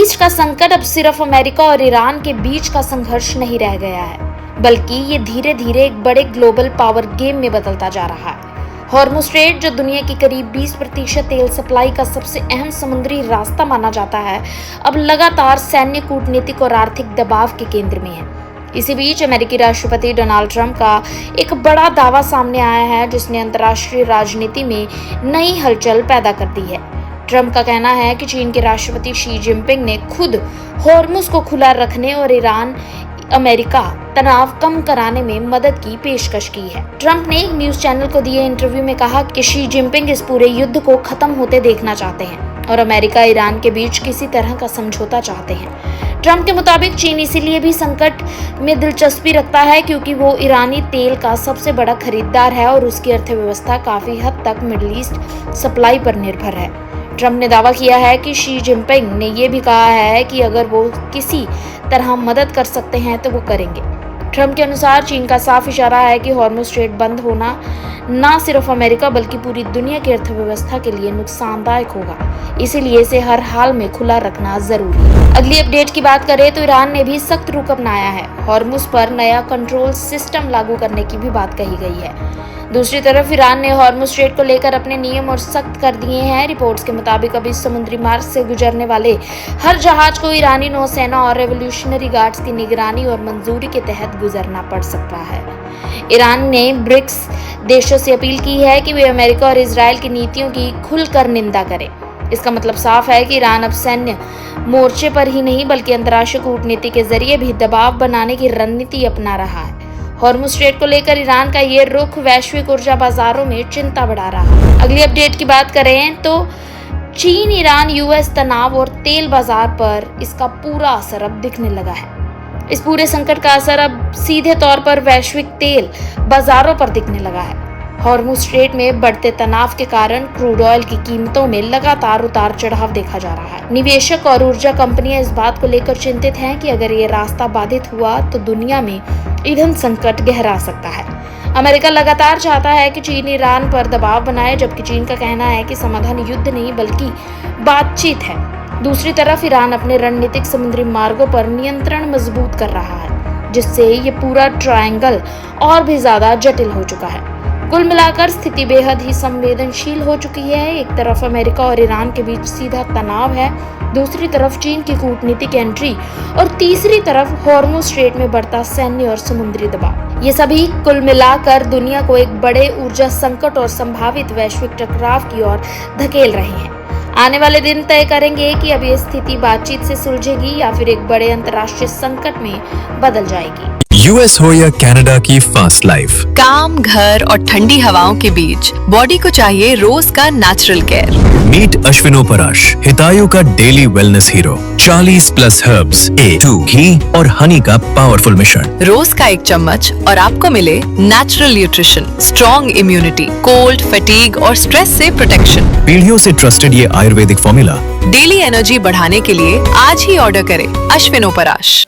East का संकट अब सिर्फ अमेरिका और ईरान के बीच का संघर्ष नहीं रह गया है, बल्कि ये धीरे धीरे एक बड़े ग्लोबल पावर गेम में बदलता जा रहा है। हॉर्मुज़ स्ट्रेट, जो दुनिया की करीब 20% तेल सप्लाई का सबसे अहम समुद्री रास्ता माना जाता है, अब लगातार सैन्य, कूटनीतिक और आर्थिक दबाव के केंद्र में है। इसी बीच अमेरिकी राष्ट्रपति डोनाल्ड ट्रंप का एक बड़ा दावा सामने आया है, जिसने अंतर्राष्ट्रीय राजनीति में नई हलचल पैदा कर दी है। ट्रंप का कहना है कि चीन के राष्ट्रपति शी जिनपिंग ने खुद हॉर्मुज़ को खुला रखने और ईरान अमेरिका तनाव कम कराने में मदद की पेशकश की है। ट्रंप ने एक न्यूज चैनल को दिए इंटरव्यू में कहा कि शी जिनपिंग इस पूरे युद्ध को खत्म होते देखना चाहते हैं और अमेरिका ईरान के बीच किसी तरह का समझौता चाहते हैं। ट्रंप के मुताबिक चीन इसीलिए भी संकट में दिलचस्पी रखता है क्योंकि वो ईरानी तेल का सबसे बड़ा खरीदार है और उसकी अर्थव्यवस्था काफी हद तक मिडिल ईस्ट सप्लाई पर निर्भर है। ट्रंप ने दावा किया है कि शी जिनपिंग ने यह भी कहा है कि अगर वो किसी तरह मदद कर सकते हैं तो वो करेंगे। ट्रंप के अनुसार चीन का साफ इशारा है कि हॉर्मुज़ स्ट्रेट बंद होना न सिर्फ अमेरिका बल्कि पूरी दुनिया की अर्थव्यवस्था के लिए नुकसानदायक होगा, इसीलिए इसे हर हाल में खुला रखना जरूरी है। अगली अपडेट की बात करें तो ईरान ने भी सख्त रुख अपनाया है। हॉर्मुज़ पर नया कंट्रोल सिस्टम लागू करने की भी बात कही गई है। दूसरी तरफ ईरान ने हॉर्मुज़ स्ट्रेट को लेकर अपने नियम और सख्त कर दिए हैं। रिपोर्ट्स के मुताबिक अब इस समुद्री मार्ग से गुजरने वाले हर जहाज को ईरानी नौसेना और रेवोल्यूशनरी गार्ड्स की निगरानी और मंजूरी के तहत गुजरना पड़ सकता है। ईरान ने ब्रिक्स देशों से अपील की है कि वे अमेरिका और इजराइल की नीतियों की खुलकर निंदा करें। इसका मतलब साफ है कि ईरान अब सैन्य मोर्चे पर ही नहीं बल्कि अंतर्राष्ट्रीय कूटनीति के जरिए भी दबाव बनाने की रणनीति अपना रहा है। हॉर्मुज़ स्ट्रेट को लेकर ईरान का ये रुख वैश्विक ऊर्जा बाजारों में चिंता बढ़ा रहा है। अगली अपडेट की बात करें तो चीन, ईरान, यूएस तनाव और तेल बाजार पर इसका पूरा असर अब दिखने लगा है। इस पूरे संकट का असर अब सीधे तौर पर वैश्विक तेल बाजारों पर दिखने लगा है। हॉर्मुज़ स्ट्रेट में बढ़ते तनाव के कारण क्रूड ऑयल की कीमतों में लगातार उतार चढ़ाव देखा जा रहा है। निवेशक और ऊर्जा कंपनियां इस बात को लेकर चिंतित हैं कि अगर ये रास्ता बाधित हुआ तो दुनिया में ईंधन संकट गहरा सकता है। अमेरिका लगातार चाहता है कि चीन ईरान पर दबाव बनाए, जबकि चीन का कहना है कि समाधान युद्ध नहीं बल्कि बातचीत है। दूसरी तरफ ईरान अपने रणनीतिक समुद्री मार्गों पर नियंत्रण मजबूत कर रहा है, जिससे ये पूरा ट्रायंगल और भी ज्यादा जटिल हो चुका है। कुल मिलाकर स्थिति बेहद ही संवेदनशील हो चुकी है। एक तरफ अमेरिका और ईरान के बीच सीधा तनाव है, दूसरी तरफ चीन की कूटनीतिक एंट्री और तीसरी तरफ हॉर्मुज़ स्ट्रेट में बढ़ता सैन्य और समुद्री दबाव। ये सभी कुल मिलाकर दुनिया को एक बड़े ऊर्जा संकट और संभावित वैश्विक टकराव की ओर धकेल रहे हैं। आने वाले दिन तय करेंगे कि अब ये स्थिति बातचीत से सुलझेगी या फिर एक बड़े अंतर्राष्ट्रीय संकट में बदल जाएगी। यूएस हो या कनाडा की फास्ट लाइफ, काम, घर और ठंडी हवाओं के बीच बॉडी को चाहिए रोज का नेचुरल केयर। मीट अश्विनो पराश, हितायु का daily wellness hero. 40+ herbs, A2 घी और हनी का पावरफुल मिश्रण। रोज का 1 चम्मच और आपको मिले natural nutrition, strong immunity, cold, fatigue और स्ट्रेस से प्रोटेक्शन। पीढ़ियों से ट्रस्टेड ये आयुर्वेदिक फॉर्मूला डेली एनर्जी बढ़ाने के लिए आज ही ऑर्डर करें अश्विनो पराश।